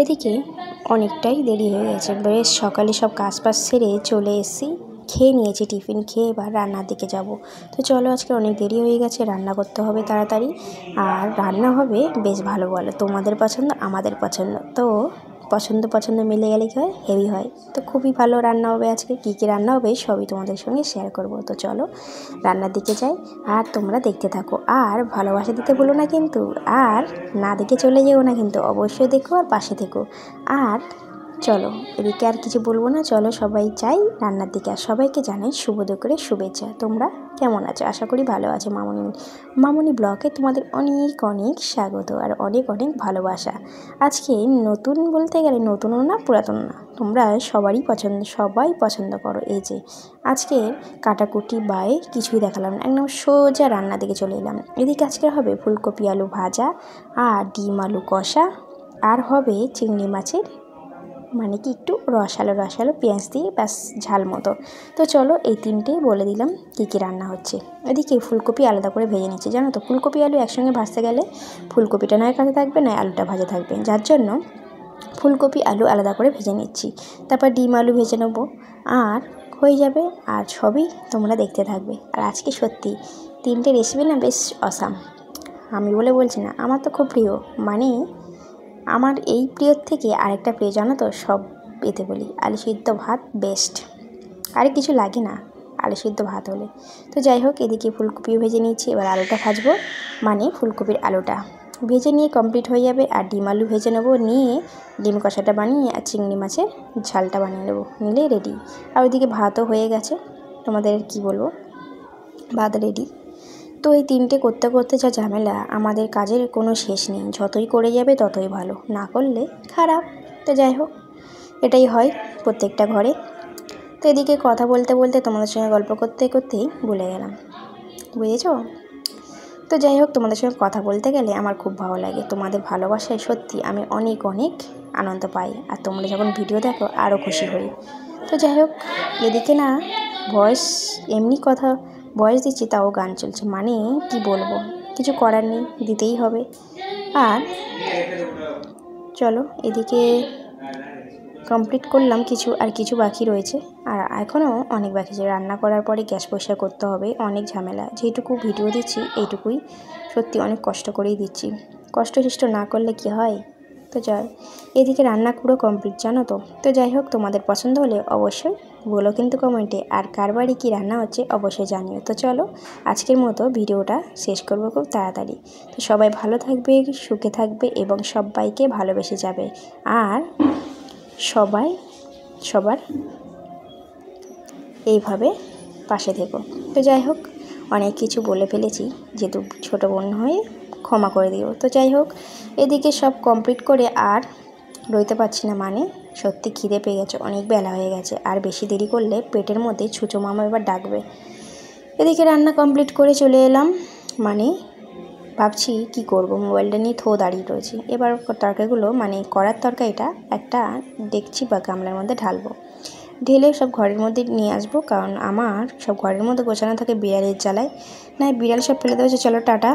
এদিকে অনেকটাই দেরি হয়ে গেছে, বেশ সকালে সব কাজ বাজ সেরে চলে এসেছি, খেয়ে নিয়েছি, টিফিন খেয়ে এবার রান্নার দিকে যাব। তো চলো, আজকে অনেক দেরি হয়ে গেছে, রান্না করতে হবে তাড়াতাড়ি। আর রান্না হবে বেশ ভালো ভালো, তোমাদের পছন্দ আমাদের পছন্দ, তো পছন্দ মিলে গেলে কি হয়, হেভি হয়। তো খুবই ভালো রান্না হবে আজকে। কী কী রান্না হবে সবই তোমাদের সঙ্গে শেয়ার করব। তো চলো রান্নার দিকে যাই, আর তোমরা দেখতে থাকো। আর ভালোবাসা দিতে বলো না কিন্তু, আর না দেখে চলে যেও না কিন্তু, অবশ্যই দেখো আর পাশে থেকো। আর চলো, এদিকে আর কিছু বলবো না, চলো সবাই চাই রান্নার দিকে। আর সবাইকে জানাই শুভ দুপুরের শুভেচ্ছা। তোমরা কেমন আছো? আশা করি ভালো আছো। মামনি ব্লগে তোমাদের অনেক অনেক স্বাগত আর অনেক অনেক ভালোবাসা। আজকে নতুন বলতে গেলে নতুনও না পুরাতন না, তোমরা সবাই পছন্দ করো। এই যে আজকে কাটাকুটি বাই কিছুই দেখালাম না, একদম সোজা রান্না দিকে চলে এলাম। এদিকে আজকে হবে ফুলকপি আলু ভাজা আর ডিম আলু কষা, আর হবে চিংড়ি মাছের মানে কি একটু রসালো পেঁয়াজ দিয়ে ব্যাস ঝাল মতো। তো চলো এই তিনটেই বলে দিলাম কী কী রান্না হচ্ছে। এদিকে ফুলকপি আলাদা করে ভেজে নিচ্ছি, জানো তো ফুলকপি আলু একসঙ্গে ভাজতে গেলে ফুলকপিটা নয় কাঁচা থাকবে, নয় আলুটা ভাজা থাকবে, যার জন্য ফুলকপি আলু আলাদা করে ভেজে নিচ্ছি। তারপর ডিম আলু ভেজে নেবো, আর হয়ে যাবে। আর সবই তোমরা দেখতে থাকবে। আর আজকে সত্যি তিনটে রেসিপি না বেশ অসাম, আমি বলে বলছি না, আমার তো খুব প্রিয়। মানে আমার এই প্রিয়র থেকে আরেকটা প্রিয়, জানো তো, সব এতে বলি আলু সিদ্ধ ভাত বেস্ট, আর কিছু লাগে না আলু সিদ্ধ ভাত হলে। তো যাই হোক, এদিকে ফুলকপিও ভেজে নিচ্ছি, এবার আলুটা ভাজবো, মানে ফুলকপির আলুটা ভেজে নিয়ে কমপ্লিট হয়ে যাবে। আর ডিম আলু ভেজে নেবো, নিয়ে ডিম কষাটা বানিয়ে আর চিংড়ি মাছের ঝালটা বানিয়ে নেবো, নিলেই রেডি। আর ওইদিকে ভাতও হয়ে গেছে, তোমাদের কি বলবো, ভাত রেডি। তো এই তিনটে করতে করতে যা ঝামেলা, আমাদের কাজের কোনো শেষ নেই, যতই করে যাবে ততই ভালো, না করলে খারাপ। তো যাই হোক, এটাই হয় প্রত্যেকটা ঘরে। তো এদিকে কথা বলতে বলতে তোমাদের সঙ্গে গল্প করতে করতেই ভুলে গেলাম, বুঝেছো? তো যাই হোক, তোমাদের সঙ্গে কথা বলতে গেলে আমার খুব ভালো লাগে, তোমাদের ভালোবাসায় সত্যি আমি অনেক অনেক আনন্দ পাই, আর তোমরা যখন ভিডিও দেখো আরও খুশি হই। তো যাই হোক, এদিকে না ভয়েস এমনি কথা ভয়েস দিচ্ছি, তাও গান চলছে, মানে কি বলবো, কিছু করার নেই, দিতেই হবে। আর চলো, এদিকে কমপ্লিট করলাম কিছু, আর কিছু বাকি রয়েছে, আর এখনও অনেক বাকি আছে। রান্না করার পরে গ্যাস পরিষ্কার করতে হবে, অনেক ঝামেলা। যেটুকু ভিডিও দিচ্ছি এইটুকুই সত্যি অনেক কষ্ট করেই দিচ্ছি, কষ্ট না করলে কি হয়। তো যাই, এদিকে রান্না পুরো কমপ্লিট, জানো তো। তো যাই হোক, তোমাদের পছন্দ হলে অবশ্যই বলো কিন্তু কমেন্টে, আর কার বাড়ি কী রান্না হচ্ছে অবশ্যই জানিও। তো চলো, আজকের মতো ভিডিওটা শেষ করবো খুব তাড়াতাড়ি। তো সবাই ভালো থাকবে, সুখে থাকবে এবং সবাইকে ভালোবেসে যাবে, আর সবাই সবার এইভাবে পাশে থেকো। তো যাই হোক, অনেক কিছু বলে ফেলেছি, যেহেতু ছোটো বোন হয়ে ক্ষমা করে দিও। তো যাই হোক, এদিকে সব কমপ্লিট করে আর রইতে পারছি না, মানে সত্যি খিদে পেয়ে গেছে, অনেক বেলা হয়ে গেছে, আর বেশি দেরি করলে পেটের মধ্যে ছুঁচো মামা এবার ডাকবে। এদিকে রান্না কমপ্লিট করে চলে এলাম, মানে ভাবছি কি করব, মোবাইলটা নিয়ে দাঁড়িয়ে রয়েছি। এবার তরকারিগুলো, মানে করার তরকারিটা একটা ডেকচি বা গামলার মধ্যে ঢেলে সব ঘরের মধ্যে নিয়ে আসবো, কারণ আমার সব ঘরের মধ্যে গোছানো থাকে বিড়ালের জ্বালায়, না বিড়াল সব ফেলে দেওয়া হচ্ছে। চলো টাটা।